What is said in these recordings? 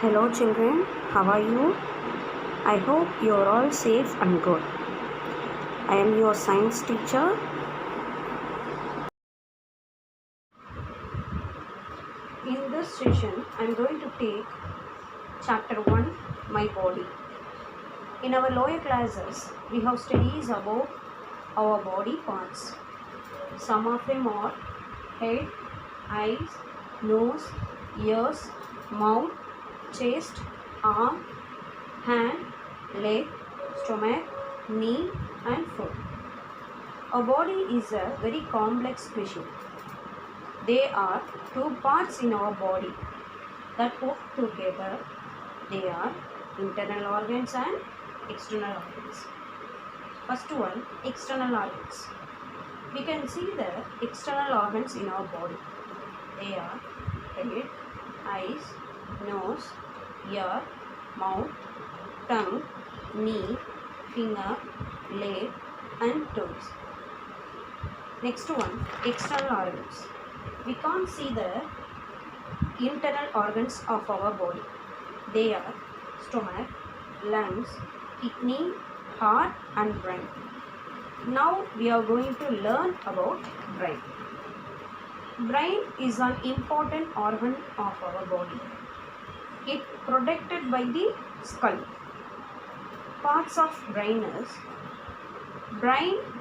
Hello children, how are you? I hope you are all safe and good. I am your science teacher. In this session, I am going to take chapter 1, My Body. In our lower classes, we have studies about our body parts. Some of them are head, eyes, nose, ears, mouth, chest, arm, hand, leg, stomach, knee and foot. Our body is a very complex machine. There are two parts in our body that put together. They are internal organs and external organs. First one, external organs. We can see the external organs in our body. They are head, eyes, nose, ear, mouth, tongue, knee, finger, leg and toes. Next one, external organs. We can't see the internal organs of our body. They are stomach, lungs, kidney, heart and brain. Now we are going to learn about brain. Brain is an important organ of our body. It is protected by the skull. Parts of brain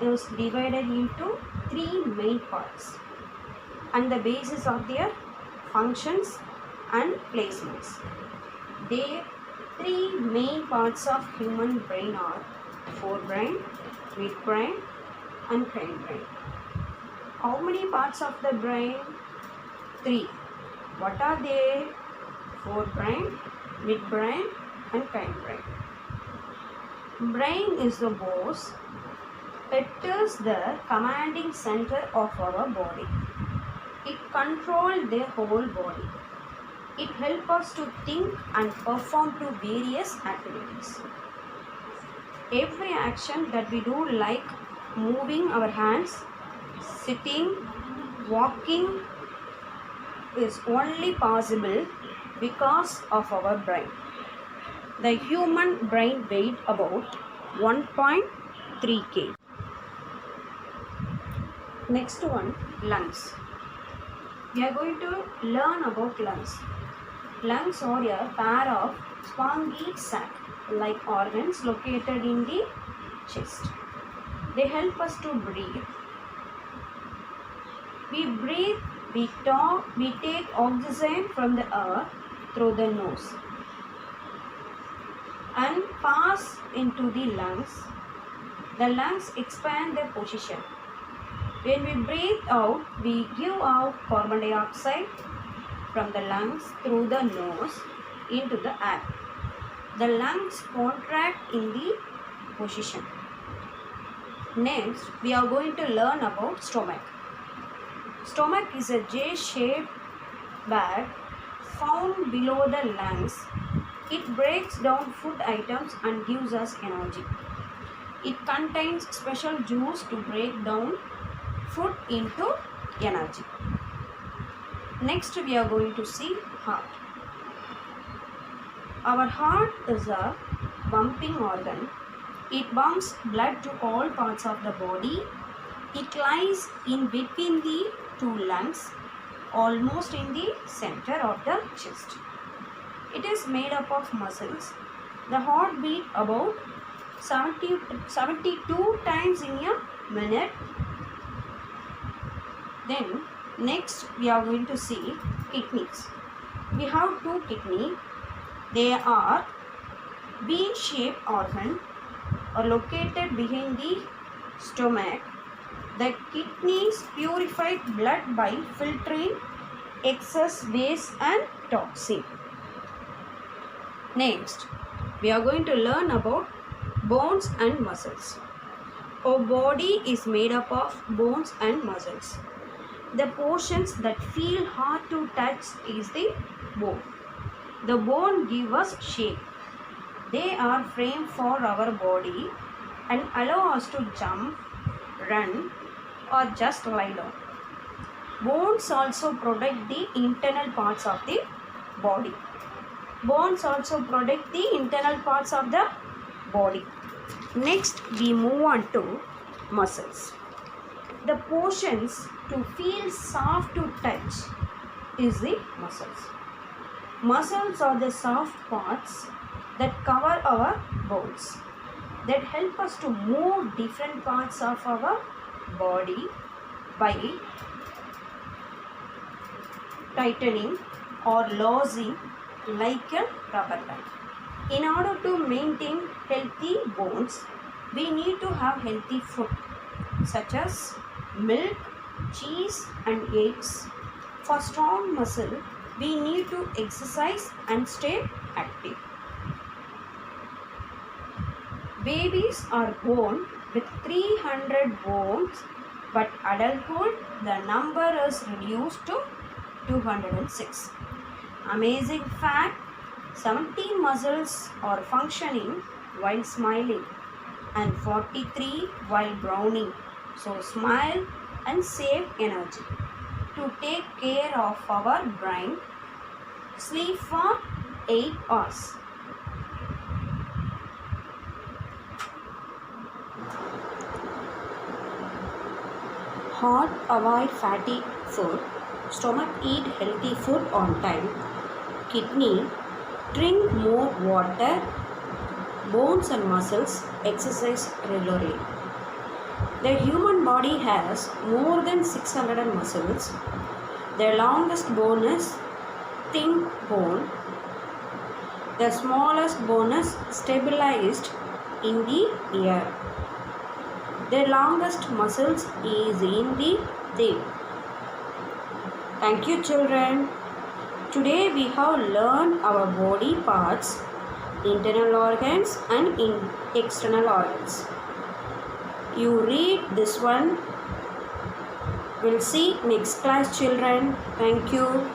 is divided into three main parts and the basis of their functions and placements. The three main parts of human brain are forebrain, midbrain and hindbrain. How many parts of the brain? Three. What are they? Forebrain, midbrain and hindbrain. Brain is the boss. It is the commanding center of our body. It controls the whole body. It helps us to think and perform to various activities. Every action that we do, like moving our hands, sitting, walking, is only possible because of our brain. The human brain weighs about 1.3 kg. Next one, lungs. We are going to learn about lungs. Lungs are a pair of spongy sac-like organs located in the chest. They help us to breathe. We breathe, we talk, we take oxygen from the air through the nose and pass into the lungs. The lungs expand their position. When we breathe out, we give out carbon dioxide from the lungs through the nose into the air. The lungs contract in the position. Next, we are going to learn about stomach. Stomach is a J-shaped bag found below the lungs. It breaks down food items and gives us energy. It contains special juice to break down food into energy. Next, we are going to see heart. Our heart is a pumping organ. It pumps blood to all parts of the body. It lies in between the two lungs, almost in the center of the chest. It is made up of muscles. The heart beats about 72 times in a minute. Then next we are going to see kidneys. We have two kidneys. They are bean-shaped organs are located behind the stomach. The kidneys purify blood by filtering excess waste and toxin. Next, we are going to learn about bones and muscles. Our body is made up of bones and muscles. The portions that feel hard to touch is the bone. The bone gives us shape. They are frame for our body and allow us to jump, run or just lie down. Bones also protect the internal parts of the body. Bones also protect the internal parts of the body. Next, we move on to muscles. The portions to feel soft to touch is the muscles. Muscles are the soft parts that cover our bones, that help us to move different parts of our body by tightening or loosening like a rubber band. In order to maintain healthy bones, we need to have healthy food such as milk, cheese and eggs. For strong muscle, we need to exercise and stay active. Babies are born with 300 bones, but adulthood the number is reduced to 206. Amazing fact, 70 muscles are functioning while smiling and 43 while frowning. So smile and save energy. To take care of our brain, sleep for 8 hours. Heart avoid fatty food. Stomach eat healthy food on time. Kidney drink more water. Bones and muscles exercise regularly. The human body has more than 600 muscles. The longest bone is thin bone. The smallest bone is stabilized in the ear. The longest muscles is in the tail. Thank you, children. Today we have learned our body parts, internal organs and external organs. You read this one. We'll see next class, children. Thank you.